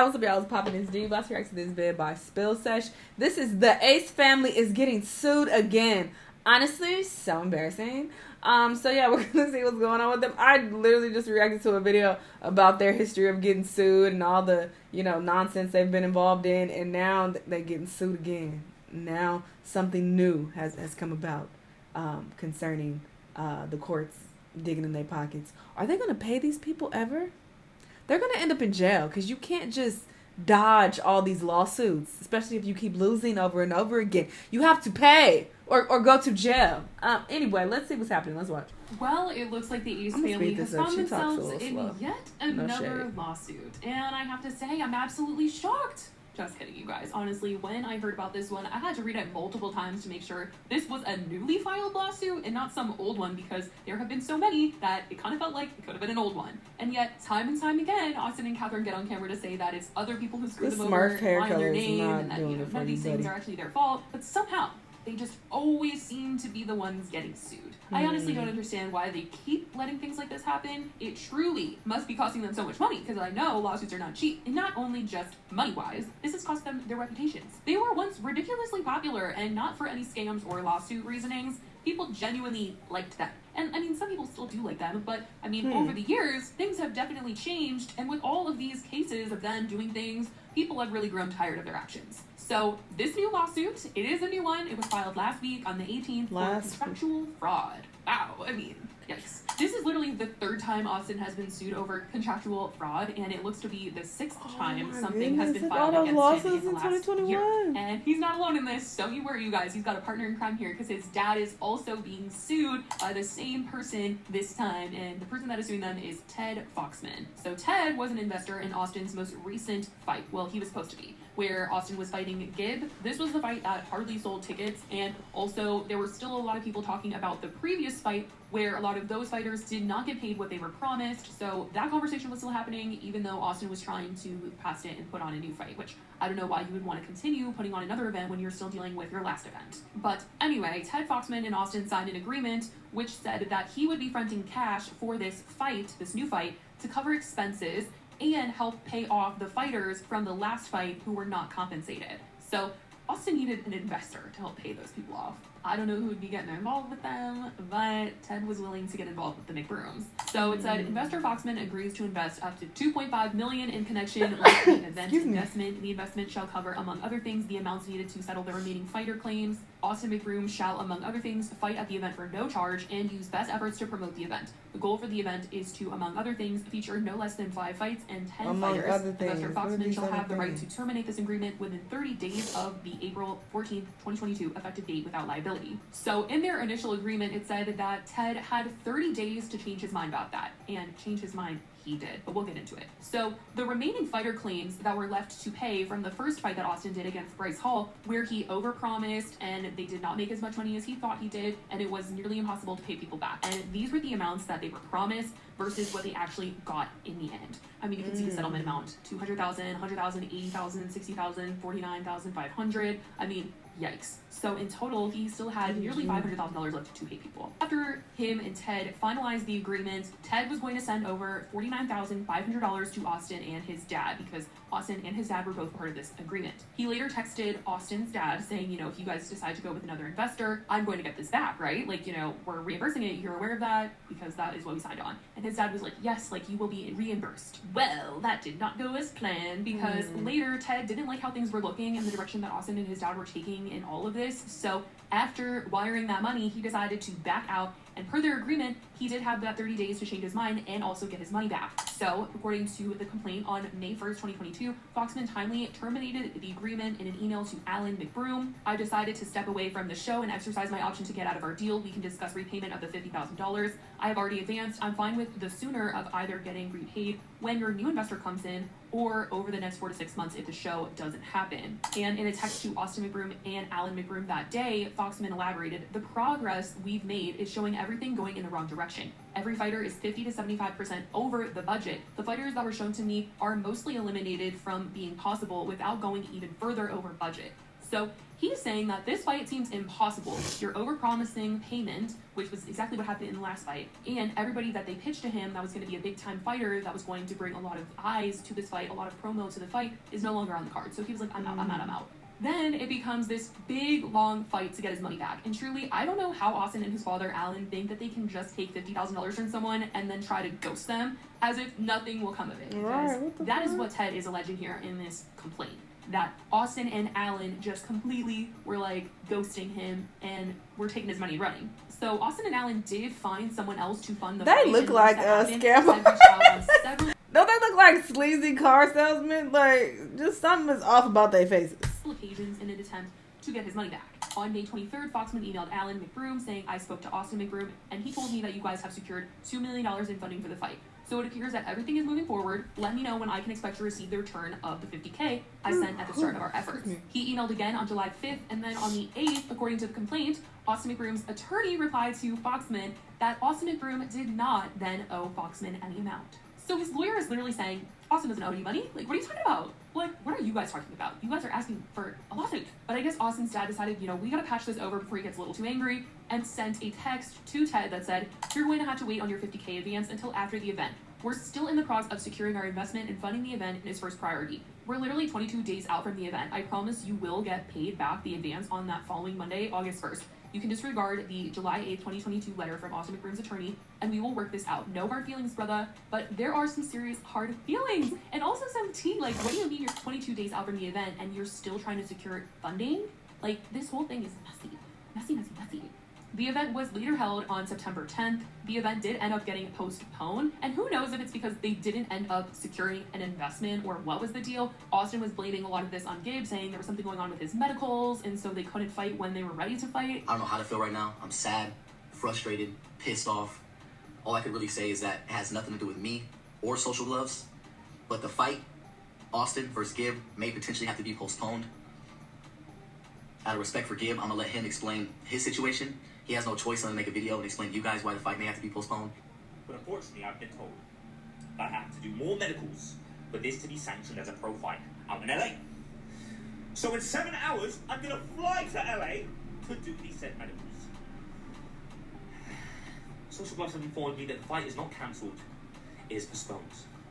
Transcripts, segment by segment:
What's up, y'all? It's popping this D. Let's react to this vid by Spill Sesh. This is the Ace family is getting sued again. Honestly, so embarrassing. So yeah, we're gonna see what's going on with them. I literally just reacted to a video about their history of getting sued and all the, nonsense they've been involved in, and now they're getting sued again. Now something new has come about concerning the courts digging in their pockets. Are they gonna pay these people ever? They're going to end up in jail because you can't just dodge all these lawsuits, especially if you keep losing over and over again. You have to pay or go to jail. Anyway, let's see what's happening. Let's watch. Well, it looks like the Ace family has found themselves in yet another lawsuit. And I have to say, I'm absolutely shocked. Just kidding, you guys. Honestly, when I heard about this one, I had to read it multiple times to make sure this was a newly filed lawsuit and not some old one, because there have been so many that it kind of felt like it could have been an old one. And yet, time and time again, Austin and Catherine get on camera to say that it's other people who screwed them over, line their name, and that none of these things are actually their fault. But somehow, they just always seem to be the ones getting sued. I honestly don't understand why they keep letting things like this happen. It truly must be costing them so much money, because I know lawsuits are not cheap. And not only just money-wise, this has cost them their reputations. They were once ridiculously popular, and not for any scams or lawsuit reasonings. People genuinely liked them. And I mean, some people still do like them, but I mean, over the years, things have definitely changed. And with all of these cases of them doing things, people have really grown tired of their actions. So this new lawsuit, it is a new one. It was filed last week on the 18th for contractual fraud. Wow, I mean, yikes. This is literally the third time Austin has been sued over contractual fraud, and it looks to be the sixth time something has been filed against him in the last year. And he's not alone in this. Don't you worry, you guys. He's got a partner in crime here, because his dad is also being sued by the same person this time, and the person that is suing them is Ted Foxman. So Ted was an investor in Austin's most recent fight. Well, he was supposed to be, where Austin was fighting Gibb. This was the fight that hardly sold tickets, and also there were still a lot of people talking about the previous fight where a lot of those fighters did not get paid what they were promised. So that conversation was still happening, even though Austin was trying to move past it and put on a new fight, which I don't know why you would want to continue putting on another event when you're still dealing with your last event. But anyway, Ted Foxman and Austin signed an agreement which said that he would be fronting cash for this fight, this new fight, to cover expenses and help pay off the fighters from the last fight who were not compensated. So Austin needed an investor to help pay those people off. I don't know who would be getting involved with them, but Ted was willing to get involved with the McBrooms. So it said, investor Foxman agrees to invest up to $2.5 million in connection with the event investment. The investment shall cover, among other things, the amounts needed to settle the remaining fighter claims. Austin McBroom shall, among other things, fight at the event for no charge and use best efforts to promote the event. The goal for the event is to, among other things, feature no less than 5 fights and 10 fighters. Investor Foxman shall have the right to terminate this agreement within 30 days of the April 14th, 2022 effective date without liability. So in their initial agreement, it said that Ted had 30 days to change his mind about that, and change his mind he did, but we'll get into it. So the remaining fighter claims that were left to pay from the first fight that Austin did against Bryce Hall, where he overpromised and they did not make as much money as he thought he did, and it was nearly impossible to pay people back. And these were the amounts that they were promised versus what they actually got in the end. I mean, you can see the settlement amount: $200,000, $100,000, $80,000, $60,000, $49,500. I mean, yikes. So in total, he still had nearly $500,000 left to pay people. After him and Ted finalized the agreement, Ted was going to send over $49,500 to Austin and his dad, because Austin and his dad were both part of this agreement. He later texted Austin's dad saying, if you guys decide to go with another investor, I'm going to get this back, right? Like, we're reimbursing it. You're aware of that, because that is what we signed on. And his dad was like, yes, like, you will be reimbursed. Well, that did not go as planned, because later Ted didn't like how things were looking and the direction that Austin and his dad were taking in all of this. So after wiring that money, he decided to back out, and per their agreement, he did have that 30 days to change his mind and also get his money back. So, according to the complaint, on May 1st, 2022, Foxman timely terminated the agreement in an email to Alan McBroom. I decided to step away from the show and exercise my option to get out of our deal. We can discuss repayment of the $50,000. I have already advanced. I'm fine with the sooner of either getting repaid when your new investor comes in, or over the next 4 to 6 months if the show doesn't happen. And in a text to Austin McBroom and Alan McBroom that day, Foxman elaborated, the progress we've made is showing everything going in the wrong direction. Every fighter is 50 to 75% over the budget. The fighters that were shown to me are mostly eliminated from being possible without going even further over budget. So He's saying that this fight seems impossible. You're overpromising payment, which was exactly what happened in the last fight. And everybody that they pitched to him that was going to be a big-time fighter that was going to bring a lot of eyes to this fight, a lot of promo to the fight, is no longer on the card. So he was like, I'm out. Then it becomes this big, long fight to get his money back. And truly, I don't know how Austin and his father, Alan, think that they can just take $50,000 from someone and then try to ghost them as if nothing will come of it. Because that is what Ted is alleging here in this complaint. That Austin and Alan just completely were like ghosting him and were taking his money and running. So Austin and Alan did find someone else to fund the fight. They look like a scammer. Don't they look like sleazy car salesmen? Like, just something is off about their faces. Occasions in an attempt to get his money back. On May 23rd, Foxman emailed Alan McBroom saying, I spoke to Austin McBroom and he told me that you guys have secured $2 million in funding for the fight. So it appears that everything is moving forward. Let me know when I can expect to receive the return of the $50K I sent at the start of our efforts. He emailed again on July 5th, and then on the 8th, according to the complaint, Austin McBroom's attorney replied to Foxman that Austin McBroom did not then owe Foxman any amount. So his lawyer is literally saying, Austin doesn't owe you money? Like, what are you talking about? Like, what are you guys talking about? You guys are asking for a lawsuit. But I guess Austin's dad decided, we gotta patch this over before he gets a little too angry, and sent a text to Ted that said, you're going to have to wait on your $50K advance until after the event. We're still in the process of securing our investment and funding the event is first priority. We're literally 22 days out from the event. I promise you will get paid back the advance on that following Monday, August 1st. You can disregard the July 8th, 2022 letter from Austin McBroom's attorney, and we will work this out. No hard feelings, brother, but there are some serious hard feelings. And also some tea, like, what do you mean you're 22 days out from the event and you're still trying to secure funding? Like, this whole thing is messy. Messy. The event was later held on September 10th. The event did end up getting postponed, and who knows if it's because they didn't end up securing an investment or what was the deal. Austin was blaming a lot of this on Gabe, saying there was something going on with his medicals, and so they couldn't fight when they were ready to fight. I don't know how to feel right now. I'm sad, frustrated, pissed off. All I could really say is that it has nothing to do with me or Social Gloves, but the fight, Austin versus Gabe, may potentially have to be postponed. Out of respect for Gabe, I'm going to let him explain his situation. He has no choice other than to make a video and explain to you guys why the fight may have to be postponed. But unfortunately, I've been told that I have to do more medicals for this to be sanctioned as a pro fight out in LA. So in 7 hours, I'm going to fly to LA to do these said medicals. Social Gloves have informed me that the fight is not cancelled, it is postponed.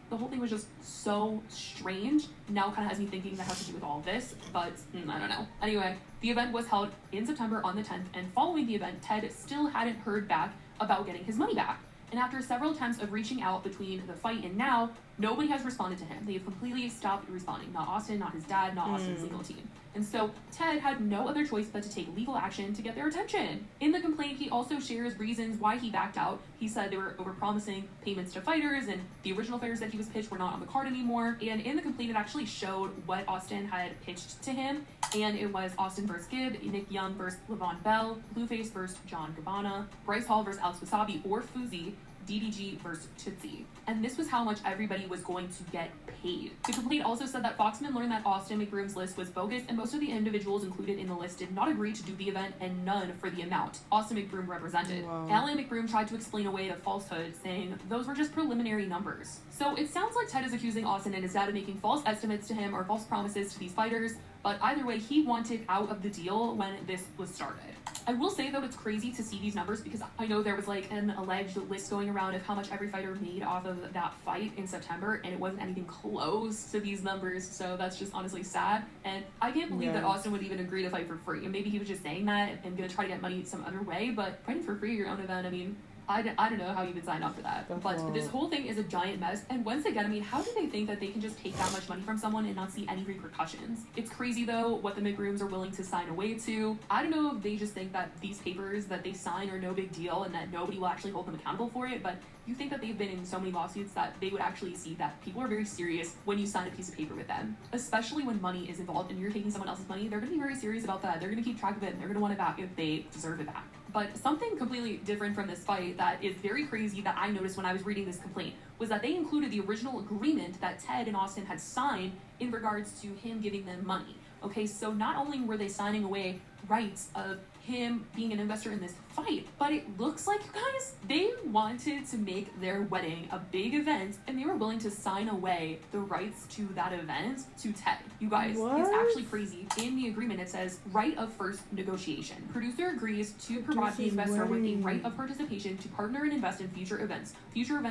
The whole thing was just so strange. Now kind of has me thinking that has to do with all of this, but I don't know. Anyway, the event was held in September on the 10th, and following the event, Ted still hadn't heard back about getting his money back. And after several attempts of reaching out between the fight and now, nobody has responded to him. They've completely stopped responding. Not Austin, not his dad, not Austin's legal team. And so Ted had no other choice but to take legal action to get their attention. In the complaint, he also shares reasons why he backed out. He said they were overpromising payments to fighters, and the original fighters that he was pitched were not on the card anymore. And in the complaint, it actually showed what Austin had pitched to him. And it was Austin versus Gibb, Nick Young versus Levon Bell, Blueface versus John Gabbana, Bryce Hall versus Alex Wasabi or Fuzi, DDG versus Tootsie. And this was how much everybody was going to get paid. The complaint also said that Foxman learned that Austin McBroom's list was bogus, and most of the individuals included in the list did not agree to do the event, and none for the amount Austin McBroom represented. Wow. Alan McBroom tried to explain away the falsehood, saying those were just preliminary numbers. So it sounds like Ted is accusing Austin and his dad of making false estimates to him or false promises to these fighters, but either way, he wanted out of the deal when this was started. I will say, though, it's crazy to see these numbers because I know there was like an alleged list going around of how much every fighter made off of that fight in September, and it wasn't anything close to these numbers, so that's just honestly sad. And I can't believe that Austin would even agree to fight for free. And maybe he was just saying that and gonna try to get money some other way, but fighting for free at your own event, I mean, I don't know how you would sign up for that. But this whole thing is a giant mess. And once again, I mean, how do they think that they can just take that much money from someone and not see any repercussions? It's crazy, though, what the McBrooms are willing to sign away to. I don't know if they just think that these papers that they sign are no big deal and that nobody will actually hold them accountable for it. But you think that they've been in so many lawsuits that they would actually see that people are very serious when you sign a piece of paper with them. Especially when money is involved and you're taking someone else's money, they're going to be very serious about that. They're going to keep track of it and they're going to want it back if they deserve it back. But something completely different from this fight that is very crazy that I noticed when I was reading this complaint was that they included the original agreement that Ted and Austin had signed in regards to him giving them money. Okay, so not only were they signing away rights of him being an investor in this fight. But it looks like, you guys, they wanted to make their wedding a big event, and they were willing to sign away the rights to that event to Ted. You guys, what? It's actually crazy. In the agreement, it says right of first negotiation. Producer agrees to provide the investor with a right of participation to partner and invest in future events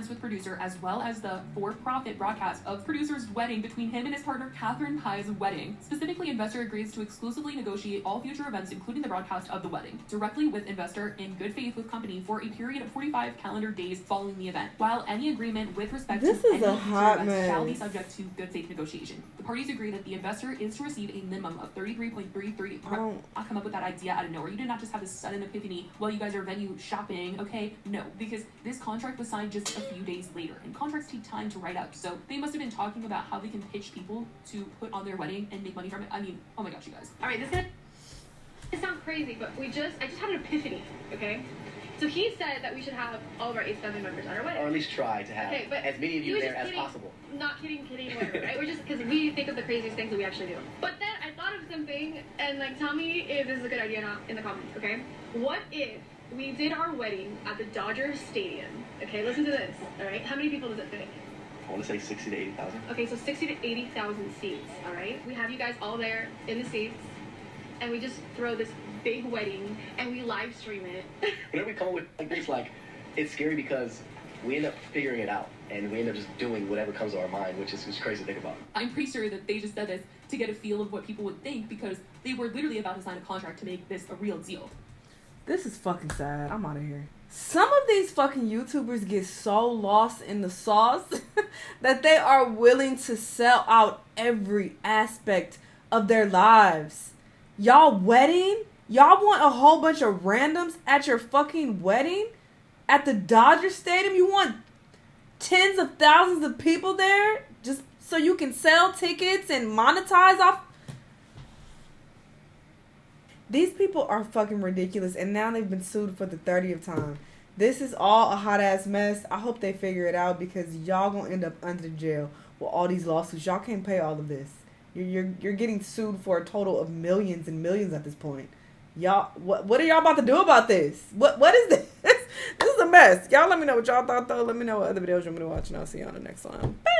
with producer, as well as the for-profit broadcast of producer's wedding between him and his partner Catherine Pye's wedding. Specifically, investor agrees to exclusively negotiate all future events, including the broadcast of the wedding, directly with investor in good faith with company for a period of 45 calendar days following the event, while any agreement with respect to any future events shall be subject to good faith negotiation. The parties agree that the investor is to receive a minimum of 33.33. I'll come up with that idea out of nowhere. You did not just have this sudden epiphany while you guys are venue shopping, okay? No, because this contract was signed just a few days later, and contracts take time to write up, so they must have been talking about how they can pitch people to put on their wedding and make money from it. I mean, oh my gosh, you guys. All right, this is gonna sound crazy, but I just had an epiphany, okay? So he said that we should have all of our Ace family members on our wedding. Or at least try to have as many of you there as possible. Not kidding, whatever, right? We're just, because we think of the craziest things that we actually do. But then I thought of something, and like, tell me if this is a good idea or not in the comments, okay? What if we did our wedding at the Dodger Stadium? Okay, listen to this, all right? How many people does it fit? I want to say 60 to 80,000. Okay, so 60 to 80,000 seats, all right? We have you guys all there in the seats, and we just throw this big wedding, and we live stream it. Whenever we come up with like this, like, it's scary because we end up figuring it out, and we end up just doing whatever comes to our mind, which is just crazy to think about. I'm pretty sure that they just said this to get a feel of what people would think, because they were literally about to sign a contract to make this a real deal. This is fucking sad. I'm out of here. Some of these fucking YouTubers get so lost in the sauce that they are willing to sell out every aspect of their lives. Y'all wedding? Y'all want a whole bunch of randoms at your fucking wedding? At the Dodger Stadium? You want tens of thousands of people there? Just so you can sell tickets and monetize off? These people are fucking ridiculous, and now they've been sued for the 30th time. This is all a hot-ass mess. I hope they figure it out, because y'all gonna end up under jail with all these lawsuits. Y'all can't pay all of this. You're getting sued for a total of millions and millions at this point. Y'all, what are y'all about to do about this? What is this? This is a mess. Y'all let me know what y'all thought, though. Let me know what other videos you want me to watch, and I'll see you on the next one. Bye.